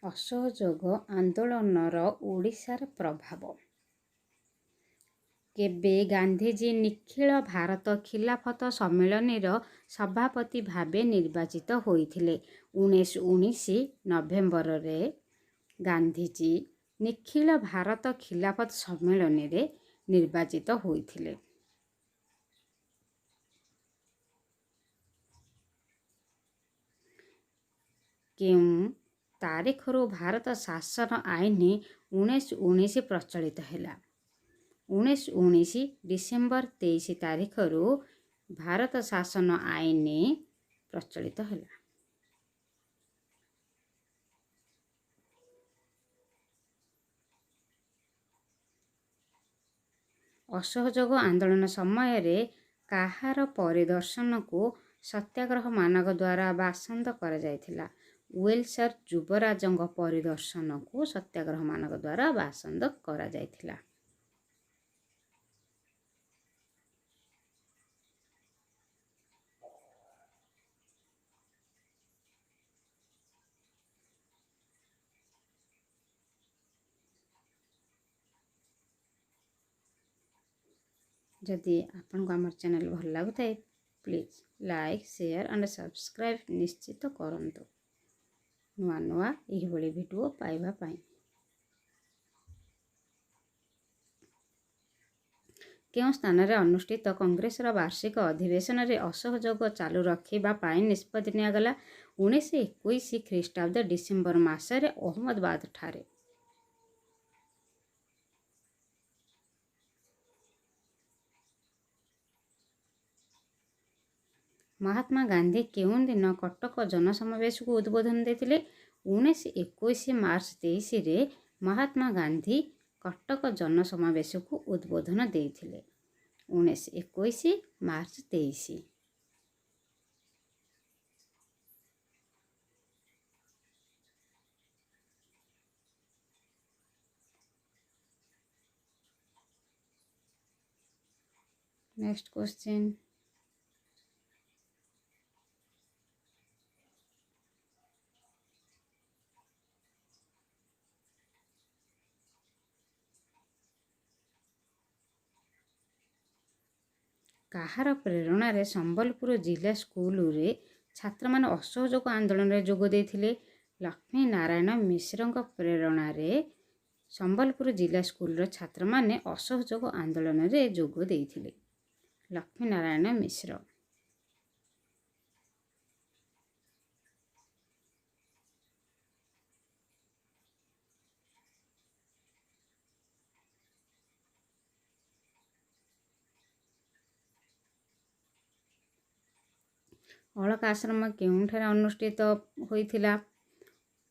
ଅସହଯୋଗ ଆନ୍ଦୋଳନର ଓଡ଼ିଶାର ପ୍ରଭାବ। କେବେ ଗାନ୍ଧୀଜୀ ନିଖିଳ ଭାରତ ଖିଲାଫତ ସମ୍ମିଳନୀର ସଭାପତି ଭାବେ ନିର୍ବାଚିତ ହୋଇଥିଲେ। 1919 ନଭେମ୍ବରରେ ଗାନ୍ଧୀଜୀ ନିଖିଳ ଭାରତ ଖିଲାଫତ ସମ୍ମିଳନୀରେ ନିର୍ବାଚିତ ହୋଇଥିଲେ। କେଉଁ ତାରିଖରୁ ଭାରତ ଶାସନ ଆଇନ 1919 ପ୍ରଚଳିତ ହେଲା? 1919 ଡିସେମ୍ବର 23 ତାରିଖରୁ ଭାରତ ଶାସନ ଆଇନ ପ୍ରଚଳିତ ହେଲା। ଅସହଯୋଗ ଆନ୍ଦୋଳନ ସମୟରେ କାହାର ପରିଦର୍ଶନକୁ ସତ୍ୟାଗ୍ରହ ମାନକ ଦ୍ୱାରା ବାସନ୍ଦ କରାଯାଇଥିଲା? ୱେଲସର ଯୁବରାଜଙ୍କ ପରିଦର୍ଶନକୁ ସତ୍ୟାଗ୍ରହ ମାନକ ଦ୍ୱାରା ବାସନ୍ଦ କରାଯାଇଥିଲା। ଯଦି ଆପଣଙ୍କୁ ଆମର ଚ୍ୟାନେଲ ଭଲ ଲାଗୁଥାଏ please like share and subscribe ନିଶ୍ଚିତ କରନ୍ତୁ ନୂଆ ନୂଆ ଏହିଭଳି ଭିଡ଼ିଓ ପାଇବା ପାଇଁ। କେଉଁ ସ୍ଥାନରେ ଅନୁଷ୍ଠିତ କଂଗ୍ରେସର ବାର୍ଷିକ ଅଧିବେଶନରେ ଅସହଯୋଗ ଚାଲୁ ରଖିବା ପାଇଁ ନିଷ୍ପତ୍ତି ନିଆଗଲା? 1921 ଖ୍ରୀଷ୍ଟାବ୍ଦ ଡିସେମ୍ବର ମାସରେ ଅହମ୍ମଦାବାଦ ଠାରେ। ମହାତ୍ମା ଗାନ୍ଧୀ କେଉଁ ଦିନ କଟକ ଜନସମାବେଶକୁ ଉଦ୍ବୋଧନ ଦେଇଥିଲେ? 1921 ମାର୍ଚ୍ଚ 23ରେ ମହାତ୍ମା ଗାନ୍ଧୀ କଟକ ଜନସମାବେଶକୁ ଉଦ୍ବୋଧନ ଦେଇଥିଲେ। 1921 ମାର୍ଚ୍ଚ 23। Next question. କାହାର ପ୍ରେରଣାରେ ସମ୍ବଲପୁର ଜିଲ୍ଲା ସ୍କୁଲରେ ଛାତ୍ରମାନେ ଅସହଯୋଗ ଆନ୍ଦୋଳନରେ ଯୋଗ ଦେଇଥିଲେ? ଲକ୍ଷ୍ମୀ ନାରାୟଣ ମିଶ୍ରଙ୍କ ପ୍ରେରଣାରେ ସମ୍ବଲପୁର ଜିଲ୍ଲା ସ୍କୁଲର ଛାତ୍ରମାନେ ଅସହଯୋଗ ଆନ୍ଦୋଳନରେ ଯୋଗ ଦେଇଥିଲେ। ଲକ୍ଷ୍ମୀ ନାରାୟଣ ମିଶ୍ର। ଅଳକା ଆଶ୍ରମ କେଉଁଠାରେ ଅନୁଷ୍ଠିତ ହୋଇଥିଲା?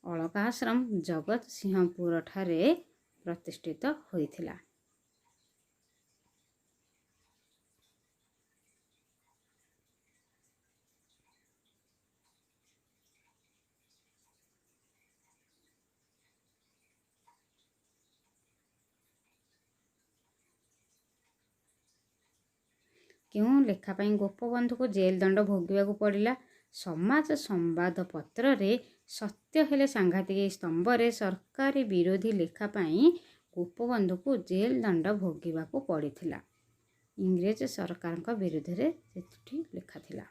ଅଳକା ଆଶ୍ରମ ଜଗତସିଂହପୁର ଠାରେ ପ୍ରତିଷ୍ଠିତ ହୋଇଥିଲା। କେଉଁ ଲେଖା ପାଇଁ ଗୋପବନ୍ଧୁକୁ ଜେଲ୍ ଦଣ୍ଡ ଭୋଗିବାକୁ ପଡ଼ିଲା? ସମାଜ ସମ୍ବାଦପତ୍ରରେ ସତ୍ୟ ହେଲେ ସାଂଘାତିକ ସ୍ତମ୍ଭରେ ସରକାରୀ ବିରୋଧୀ ଲେଖା ପାଇଁ ଗୋପବନ୍ଧୁକୁ ଜେଲ୍ ଦଣ୍ଡ ଭୋଗିବାକୁ ପଡ଼ିଥିଲା। ଇଂରେଜ ସରକାରଙ୍କ ବିରୁଦ୍ଧରେ ସେଠି ଲେଖା ଥିଲା।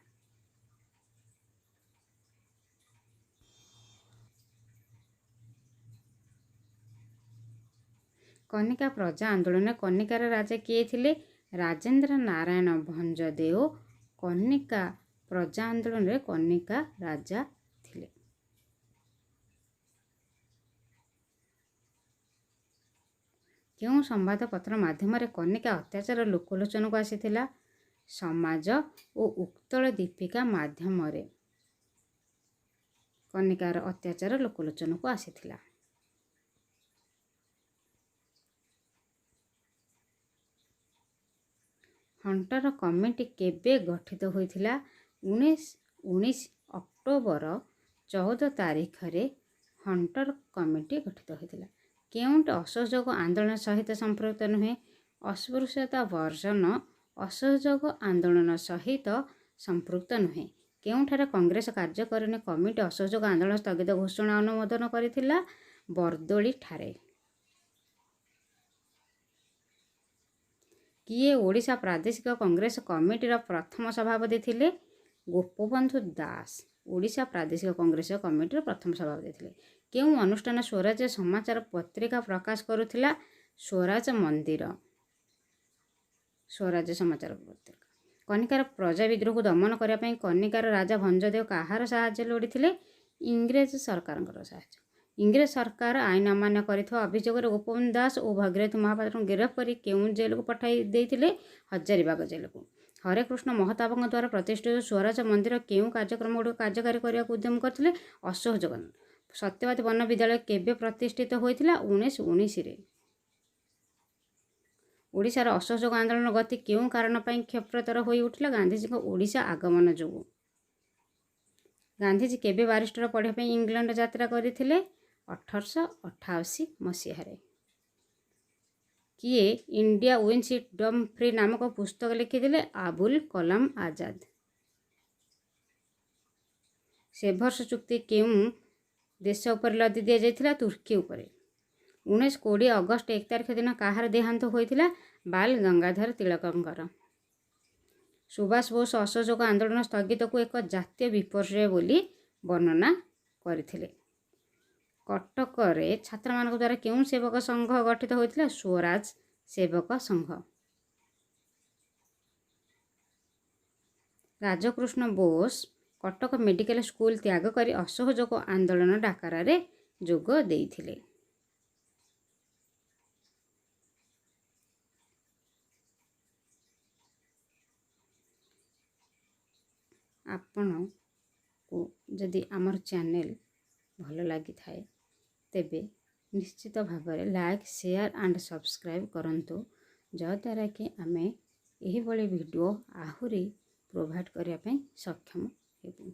କନିକା ପ୍ରଜା ଆନ୍ଦୋଳନରେ କନିକାର ରାଜା କିଏ ଥିଲେ? ରାଜେନ୍ଦ୍ର ନାରାୟଣ ଭଞ୍ଜଦେଓ କନିକା ପ୍ରଜା ଆନ୍ଦୋଳନରେ କନିକା ରାଜା ଥିଲେ। କେଉଁ ସମ୍ବାଦପତ୍ର ମାଧ୍ୟମରେ କନିକା ଅତ୍ୟାଚାର ଲୋକଲୋଚନକୁ ଆସିଥିଲା? ସମାଜ ଓ ଉତ୍କଳ ଦୀପିକା ମାଧ୍ୟମରେ କନିକାର ଅତ୍ୟାଚାର ଲୋକଲୋଚନକୁ ଆସିଥିଲା। ହଣ୍ଟର କମିଟି କେବେ ଗଠିତ ହୋଇଥିଲା? 1919 ଅକ୍ଟୋବର 14 ତାରିଖରେ ହଣ୍ଟର କମିଟି ଗଠିତ ହୋଇଥିଲା। କେଉଁଟି ଅସହଯୋଗ ଆନ୍ଦୋଳନ ସହିତ ସମ୍ପୃକ୍ତ ନୁହେଁ? ଅସ୍ପୃଶ୍ୟତା ବର୍ଜନ ଅସହଯୋଗ ଆନ୍ଦୋଳନ ସହିତ ସମ୍ପୃକ୍ତ ନୁହେଁ। କେଉଁଠାରେ କଂଗ୍ରେସ କାର୍ଯ୍ୟକାରିଣୀ କମିଟି ଅସହଯୋଗ ଆନ୍ଦୋଳନ ସ୍ଥଗିତ ଘୋଷଣା ଅନୁମୋଦନ କରିଥିଲା? ବରଦୋଳି ଠାରେ। କିଏ ଓଡ଼ିଶା ପ୍ରାଦେଶିକ କଂଗ୍ରେସ କମିଟିର ପ୍ରଥମ ସଭାପତି ଥିଲେ? ଗୋପବନ୍ଧୁ ଦାସ ଓଡ଼ିଶା ପ୍ରାଦେଶିକ କଂଗ୍ରେସ କମିଟିର ପ୍ରଥମ ସଭାପତି ଥିଲେ। କେଉଁ ଅନୁଷ୍ଠାନ ସ୍ୱରାଜ୍ୟ ସମାଚାର ପତ୍ରିକା ପ୍ରକାଶ କରୁଥିଲା? ସ୍ୱରାଜ ମନ୍ଦିର ସ୍ୱରାଜ୍ୟ ସମାଚାର ପତ୍ରିକା। କନିକାର ପ୍ରଜା ବିଦ୍ରୋହକୁ ଦମନ କରିବା ପାଇଁ କନିକାର ରାଜା ଭଞ୍ଜଦେବ କାହାର ସାହାଯ୍ୟ ଲୋଡ଼ିଥିଲେ? ଇଂରେଜ ସରକାରଙ୍କର ସାହାଯ୍ୟ। ଇଂରେଜ ସରକାର ଆଇନ ଅମାନ୍ୟ କରିଥିବା ଅଭିଯୋଗରେ ଗୋପବନ୍ଧୁ ଦାସ ଓ ଭଗୀରଥ ମହାପାତ୍ରଙ୍କୁ ଗିରଫ କରି କେଉଁ ଜେଲକୁ ପଠାଇ ଦେଇଥିଲେ? ହଜାରିବାଗ ଜେଲକୁ। ହରେକୃଷ୍ଣ ମହତାବଙ୍କ ଦ୍ୱାରା ପ୍ରତିଷ୍ଠିତ ସ୍ୱରାଜ ମନ୍ଦିର କେଉଁ କାର୍ଯ୍ୟକ୍ରମଗୁଡ଼ିକୁ କାର୍ଯ୍ୟକାରୀ କରିବାକୁ ଉଦ୍ୟମ କରିଥିଲେ? ଅସହଯୋଗ। ସତ୍ୟବାଦୀ ବନ ବିଦ୍ୟାଳୟ କେବେ ପ୍ରତିଷ୍ଠିତ ହୋଇଥିଲା? 1919ରେ। ଓଡ଼ିଶାର ଅସହଯୋଗ ଆନ୍ଦୋଳନ ଗତି କେଉଁ କାରଣ ପାଇଁ କ୍ଷିପ୍ରତର ହୋଇ ଉଠିଲା? ଗାନ୍ଧିଜୀଙ୍କ ଓଡ଼ିଶା ଆଗମନ ଯୋଗୁଁ। ଗାନ୍ଧିଜୀ କେବେ ବାରିଷ୍ଟର ପଢ଼ିବା ପାଇଁ ଇଂଲଣ୍ଡ ଯାତ୍ରା କରିଥିଲେ? 1888 ମସିହାରେ। କିଏ ଇଣ୍ଡିଆ ୱିନ୍ସ ଇଟ୍ ଡମ୍ ଫ୍ରି ନାମକ ପୁସ୍ତକ ଲେଖିଥିଲେ? ଆବୁଲ କଲାମ ଆଜାଦ। ସେଭର୍ସ ଚୁକ୍ତି କେଉଁ ଦେଶ ଉପରେ ଲଦି ଦିଆଯାଇଥିଲା? ତୁର୍କୀ ଉପରେ। 1920 ଅଗଷ୍ଟ 1 ତାରିଖ ଦିନ କାହାର ଦେହାନ୍ତ ହୋଇଥିଲା? ବାଲ ଗଙ୍ଗାଧର ତିଳକଙ୍କର। ସୁଭାଷ ବୋଷ ଅସହଯୋଗ ଆନ୍ଦୋଳନ ସ୍ଥଗିତକୁ ଏକ ଜାତୀୟ ବିପର୍ଯ୍ୟୟ ବୋଲି ବର୍ଣ୍ଣନା କରିଥିଲେ। କଟକରେ ଛାତ୍ରମାନଙ୍କ ଦ୍ୱାରା କେଉଁ ସେବକ ସଂଘ ଗଠିତ ହୋଇଥିଲା? ସ୍ୱରାଜ ସେବକ ସଂଘ। ରାଜକୃଷ୍ଣ ବୋଷ କଟକ ମେଡ଼ିକାଲ ସ୍କୁଲ ତ୍ୟାଗ କରି ଅସହଯୋଗ ଆନ୍ଦୋଳନ ଡାକରାରେ ଯୋଗ ଦେଇଥିଲେ। ଆପଣଙ୍କୁ ଯଦି ଆମର ଚ୍ୟାନେଲ ଭଲ ଲାଗିଥାଏ ତେବେ ନିଶ୍ଚିତ ଭାବରେ ଲାଇକ୍, ସେୟାର ଆଣ୍ଡ ସବସ୍କ୍ରାଇବ୍ କରନ୍ତୁ, ଯଦ୍ୱାରା କି ଆମେ ଏହିଭଳି ଭିଡ଼ିଓ ଆହୁରି ପ୍ରୋଭାଇଡ଼ କରିବା ପାଇଁ ସକ୍ଷମ ହେବୁ।